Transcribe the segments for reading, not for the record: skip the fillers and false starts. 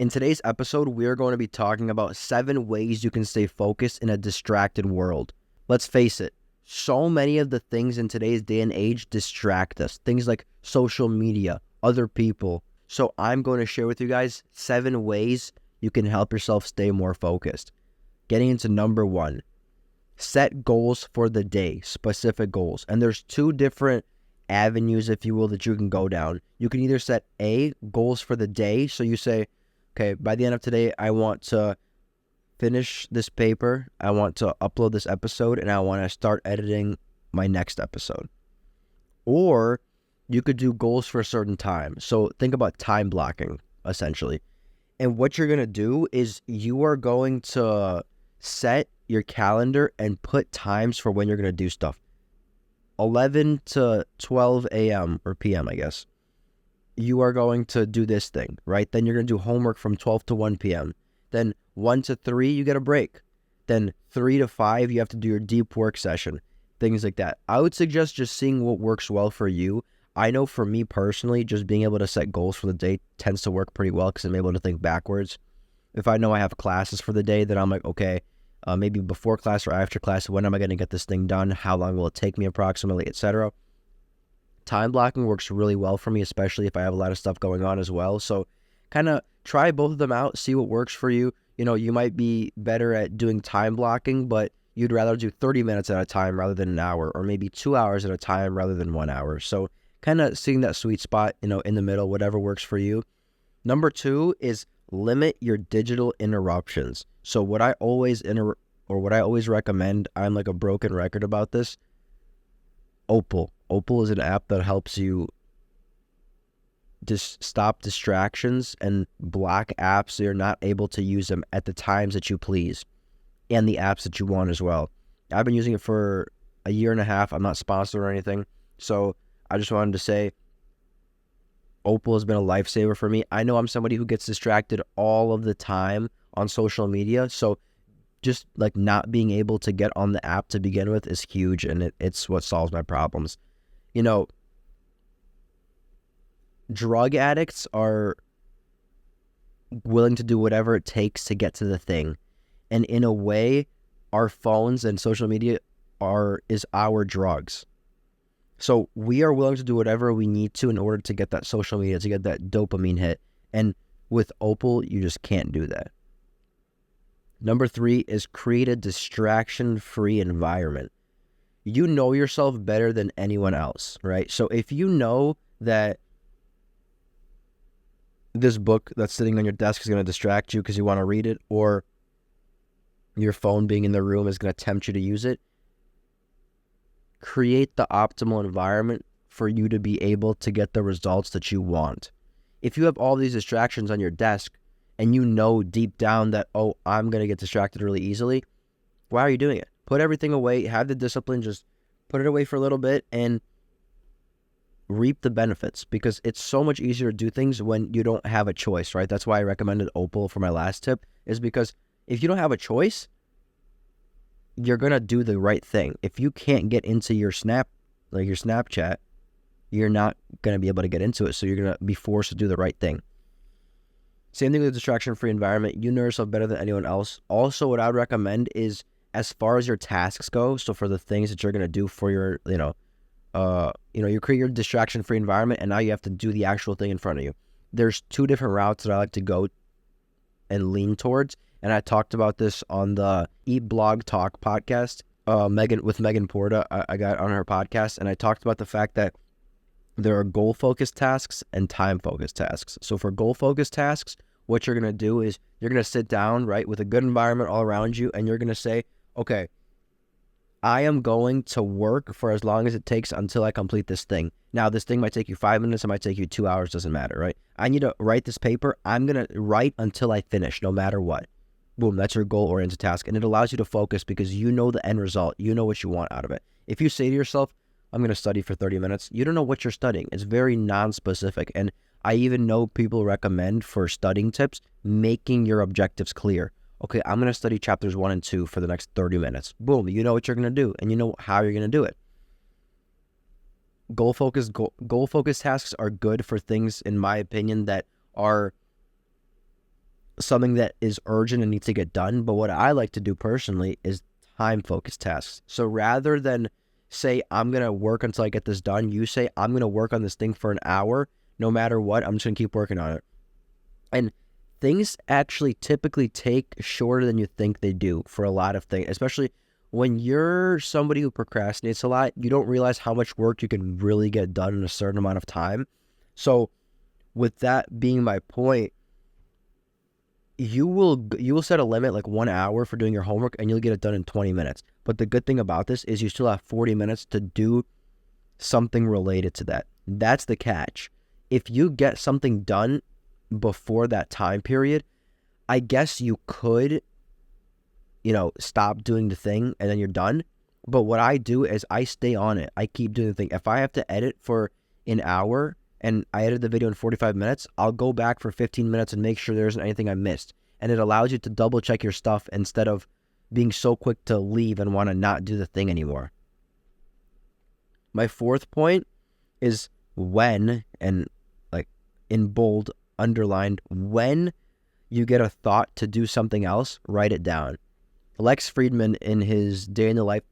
In today's episode, we're going to be talking about 7 ways you can stay focused in a distracted world. Let's face it, so many of the things in today's day and age distract us. Things like social media, other people. So I'm going to share with you guys 7 ways you can help yourself stay more focused. Getting into number 1, set goals for the day, specific goals. And there's 2 different avenues, if you will, that you can go down. You can either set goals for the day. So you say, okay, by the end of today, I want to finish this paper, I want to upload this episode, and I want to start editing my next episode. Or you could do goals for a certain time. So think about time blocking, essentially. And what you're going to do is you are going to set your calendar and put times for when you're going to do stuff. 11 to 12 a.m. or p.m., I guess. You are going to do this thing, right? Then you're going to do homework from 12 to 1 p.m. Then 1 to 3, you get a break. Then 3 to 5, you have to do your deep work session, things like that. I would suggest just seeing what works well for you. I know for me personally, just being able to set goals for the day tends to work pretty well because I'm able to think backwards. If I know I have classes for the day, then I'm like, okay, maybe before class or after class, when am I going to get this thing done? How long will it take me approximately, etc. Time blocking works really well for me, especially if I have a lot of stuff going on as well. So kind of try both of them out, see what works for you. You know, you might be better at doing time blocking, but you'd rather do 30 minutes at a time rather than an hour, or maybe 2 hours at a time rather than 1 hour. So kind of seeing that sweet spot, in the middle, whatever works for you. Number 2 is limit your digital interruptions. So what I always recommend, I'm like a broken record about this, Opal. Opal is an app that helps you just stop distractions and block apps so you're not able to use them at the times that you please, and the apps that you want as well. I've been using it for a year and a half. I'm not sponsored or anything, so I just wanted to say Opal has been a lifesaver for me. I know I'm somebody who gets distracted all of the time on social media, so just like not being able to get on the app to begin with is huge, and it's what solves my problems. Drug addicts are willing to do whatever it takes to get to the thing. And in a way, our phones and social media is our drugs. So we are willing to do whatever we need to in order to get that social media, to get that dopamine hit. And with Opal, you just can't do that. Number 3 is create a distraction-free environment. You know yourself better than anyone else, right? So if you know that this book that's sitting on your desk is going to distract you because you want to read it, or your phone being in the room is going to tempt you to use it, create the optimal environment for you to be able to get the results that you want. If you have all these distractions on your desk and you know deep down that, oh, I'm going to get distracted really easily, why are you doing it? Put everything away, have the discipline, just put it away for a little bit and reap the benefits, because it's so much easier to do things when you don't have a choice, right? That's why I recommended Opal for my last tip, is because if you don't have a choice, you're going to do the right thing. If you can't get into your Snapchat, you're not going to be able to get into it, so you're going to be forced to do the right thing. Same thing with a distraction-free environment. You know yourself better than anyone else. Also, what I would recommend is, as far as your tasks go, so for the things that you're going to do for your, you create your distraction-free environment, and now you have to do the actual thing in front of you. There's 2 different routes that I like to go and lean towards, and I talked about this on the Eat Blog Talk podcast, Megan Porta. I got on her podcast, and I talked about the fact that there are goal-focused tasks and time-focused tasks. So for goal-focused tasks, what you're going to do is you're going to sit down, right, with a good environment all around you, and you're going to say, okay, I am going to work for as long as it takes until I complete this thing. Now, this thing might take you 5 minutes, it might take you 2 hours, doesn't matter, right? I need to write this paper. I'm going to write until I finish, no matter what. Boom, that's your goal-oriented task, and it allows you to focus because you know the end result. You know what you want out of it. If you say to yourself, I'm going to study for 30 minutes, you don't know what you're studying. It's very non-specific, and I even know people recommend for studying tips, making your objectives clear. Okay, I'm going to study chapters 1 and 2 for the next 30 minutes. Boom, you know what you're going to do, and you know how you're going to do it. Goal-focused tasks are good for things, in my opinion, that are something that is urgent and needs to get done. But what I like to do personally is time-focused tasks. So rather than say, I'm going to work until I get this done, you say, I'm going to work on this thing for an hour. No matter what, I'm just going to keep working on it. And things actually typically take shorter than you think they do for a lot of things, especially when you're somebody who procrastinates a lot. You don't realize how much work you can really get done in a certain amount of time. So with that being my point, you will set a limit like 1 hour for doing your homework and you'll get it done in 20 minutes. But the good thing about this is you still have 40 minutes to do something related to that. That's the catch. If you get something done before that time period, I guess you could, stop doing the thing and then you're done. But what I do is I stay on it. I keep doing the thing. If I have to edit for an hour and I edit the video in 45 minutes, I'll go back for 15 minutes and make sure there isn't anything I missed. And it allows you to double check your stuff instead of being so quick to leave and want to not do the thing anymore. My fourth point is when, and like in bold, underlined, when you get a thought to do something else, write it down. Lex Friedman, in his Day in the Life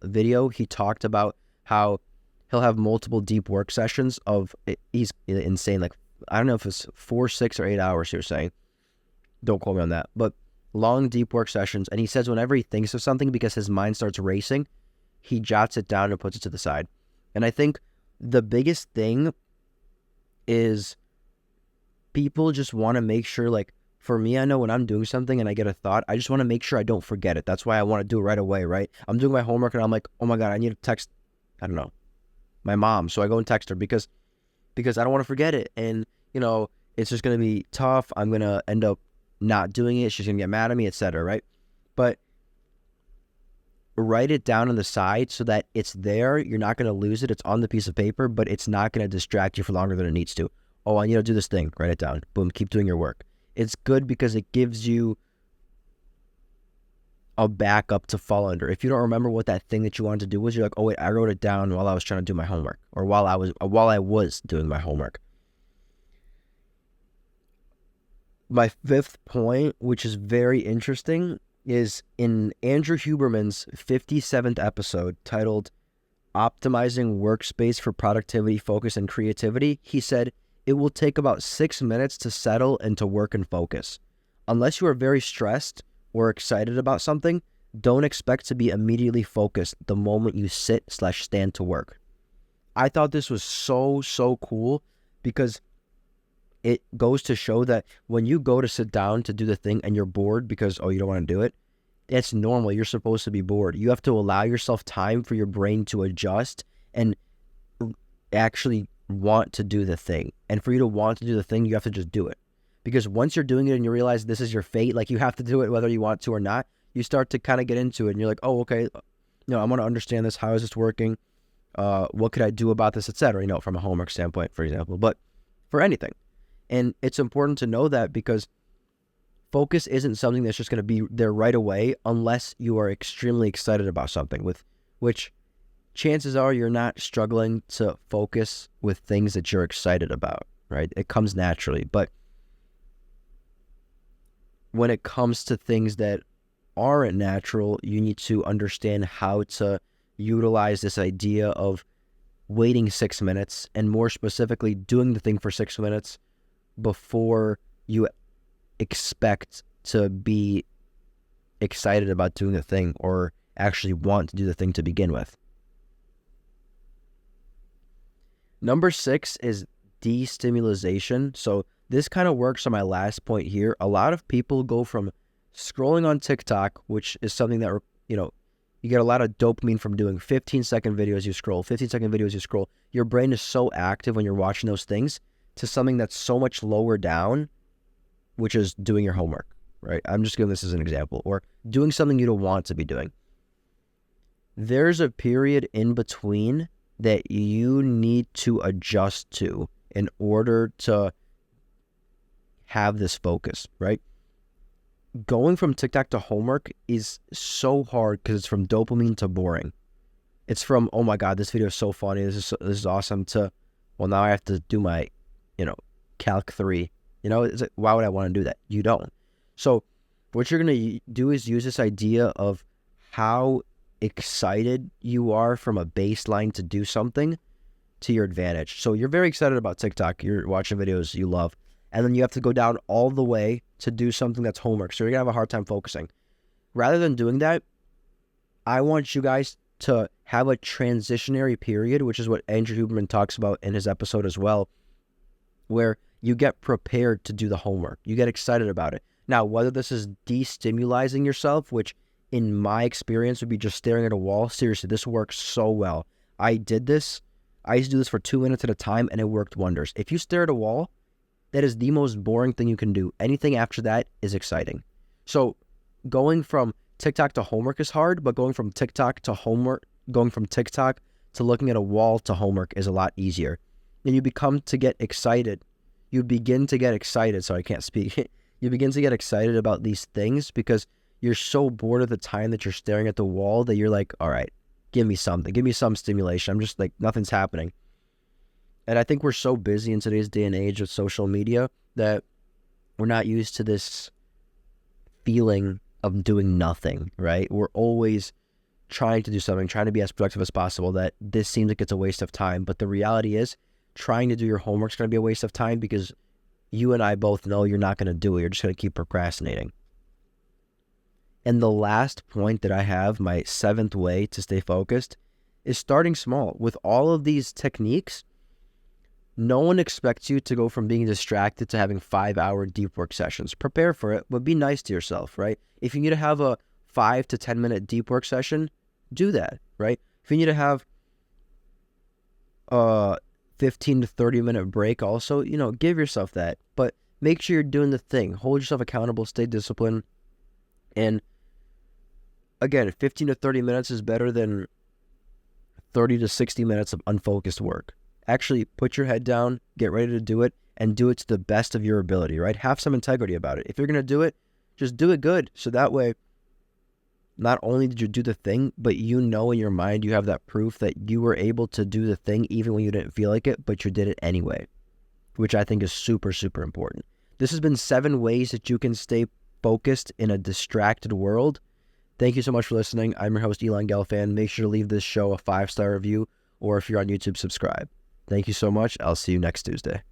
video, he talked about how he'll have multiple deep work sessions of, he's insane, like, I don't know if it's 4, 6, or 8 hours he was saying. Don't quote me on that. But long, deep work sessions. And he says whenever he thinks of something, because his mind starts racing, he jots it down and puts it to the side. And I think the biggest thing is people just want to make sure, like, for me, I know when I'm doing something and I get a thought, I just want to make sure I don't forget it. That's why I want to do it right away, right? I'm doing my homework and I'm like, oh my God, I need to text, I don't know, my mom. So I go and text her because I don't want to forget it. And, it's just going to be tough. I'm going to end up not doing it. She's going to get mad at me, etc., right? But write it down on the side so that it's there. You're not going to lose it. It's on the piece of paper, but it's not going to distract you for longer than it needs to. Oh, I need to do this thing. Write it down. Boom. Keep doing your work. It's good because it gives you a backup to fall under. If you don't remember what that thing that you wanted to do was, you're like, oh wait, I wrote it down while I was trying to do my homework, or while I was doing my homework. My fifth point, which is very interesting, is in Andrew Huberman's 57th episode titled Optimizing Workspace for Productivity, Focus, and Creativity. He said, it will take about 6 minutes to settle and to work and focus. Unless you are very stressed or excited about something, don't expect to be immediately focused the moment you sit/stand to work. I thought this was so cool because it goes to show that when you go to sit down to do the thing and you're bored because, you don't want to do it, it's normal. You're supposed to be bored. You have to allow yourself time for your brain to adjust and actually want to do the thing. And for you to want to do the thing, you have to just do it. Because once you're doing it and you realize this is your fate, like you have to do it whether you want to or not, you start to kind of get into it and you're like, oh, okay, I want to understand this. How is this working? What could I do about this, etc., from a homework standpoint, for example, but for anything. And it's important to know that because focus isn't something that's just going to be there right away unless you are extremely excited about something, with which chances are you're not struggling to focus with things that you're excited about, right? It comes naturally. But when it comes to things that aren't natural, you need to understand how to utilize this idea of waiting 6 minutes, and more specifically, doing the thing for 6 minutes before you expect to be excited about doing the thing or actually want to do the thing to begin with. Number 6 is destimulation. So this kind of works on my last point here. A lot of people go from scrolling on TikTok, which is something that, you get a lot of dopamine from doing 15-second videos you scroll, 15-second videos you scroll. Your brain is so active when you're watching those things, to something that's so much lower down, which is doing your homework, right? I'm just giving this as an example. Or doing something you don't want to be doing. There's a period in between that you need to adjust to in order to have this focus, right? Going from TikTok to homework is so hard because it's from dopamine to boring. It's from, oh my God, this video is so funny, this is awesome, to, well, now I have to do my, Calc 3. It's like, why would I want to do that? You don't. So what you're going to do is use this idea of how excited you are from a baseline to do something to your advantage. So you're very excited about TikTok. You're watching videos you love. And then you have to go down all the way to do something that's homework. So you're going to have a hard time focusing. Rather than doing that, I want you guys to have a transitionary period, which is what Andrew Huberman talks about in his episode as well, where you get prepared to do the homework. You get excited about it. Now, whether this is destimulizing yourself, which in my experience would be just staring at a wall, seriously, this works so well. I did this. I used to do this for 2 minutes at a time, and it worked wonders. If you stare at a wall, that is the most boring thing you can do. Anything after that is exciting. So going from TikTok to homework is hard, but going from TikTok to homework, going from TikTok to looking at a wall to homework is a lot easier. And you begin to get excited. Sorry, I can't speak. You begin to get excited about these things because you're so bored of the time that you're staring at the wall that you're like, all right, give me something. Give me some stimulation. I'm just like, nothing's happening. And I think we're so busy in today's day and age with social media that we're not used to this feeling of doing nothing, right? We're always trying to do something, trying to be as productive as possible, that this seems like it's a waste of time. But the reality is trying to do your homework is going to be a waste of time because you and I both know you're not going to do it. You're just going to keep procrastinating. And the last point that I have, my 7th way to stay focused, is starting small. With all of these techniques, no one expects you to go from being distracted to having 5-hour deep work sessions. Prepare for it, but be nice to yourself, right? If you need to have a 5 to 10 minute deep work session, do that, right? If you need to have a 15 to 30 minute break also, give yourself that. But make sure you're doing the thing. Hold yourself accountable, stay disciplined. And again, 15 to 30 minutes is better than 30 to 60 minutes of unfocused work. Actually, put your head down, get ready to do it, and do it to the best of your ability, right? Have some integrity about it. If you're going to do it, just do it good. So that way, not only did you do the thing, but in your mind, you have that proof that you were able to do the thing even when you didn't feel like it, but you did it anyway, which I think is super, super important. This has been 7 ways that you can stay focused in a distracted world. Thank you so much for listening. I'm your host, Elon Gelfand. Make sure to leave this show a 5-star review, or if you're on YouTube, subscribe. Thank you so much. I'll see you next Tuesday.